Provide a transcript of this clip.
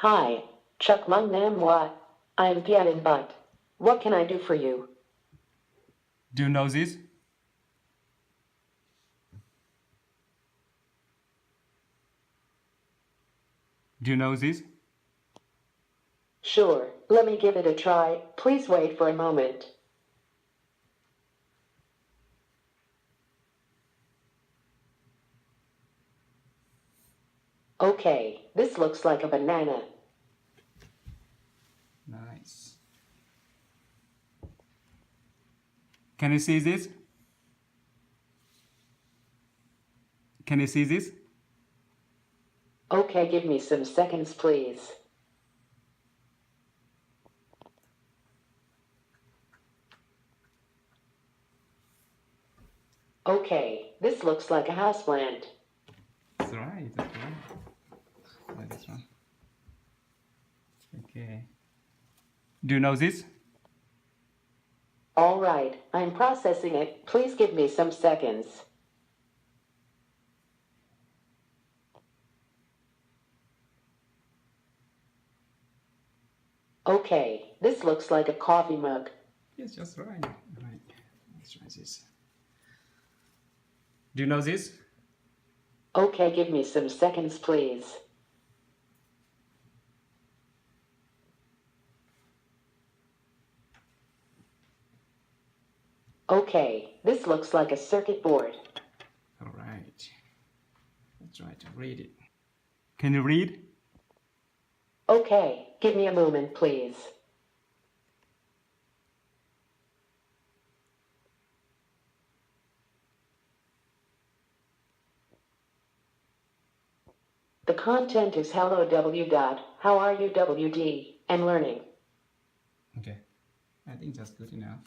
Hi, Chuck Mung Nam Wat. I'm Thien An Bot. What can I do for you? Do you know this? Do you know this? Sure, let me give it a try. Please wait for a moment. Okay, this looks like a banana. Nice. Can you see this? Can you see this? Okay, give me some seconds, please. Okay, this looks like a houseplant. That's right. Okay. Like this one. Okay. Do you know this? All right, I'm processing it. Please give me some seconds. Okay, this looks like a coffee mug. Yes, just right. Right. Let's try this. Do you know this? Okay, give me some seconds, please. Okay, this looks like a circuit board. All right. Let's try to read it. Can you read? Okay, give me a moment, please. The content is hello W. How are you WD and learning. Okay. I think that's good enough.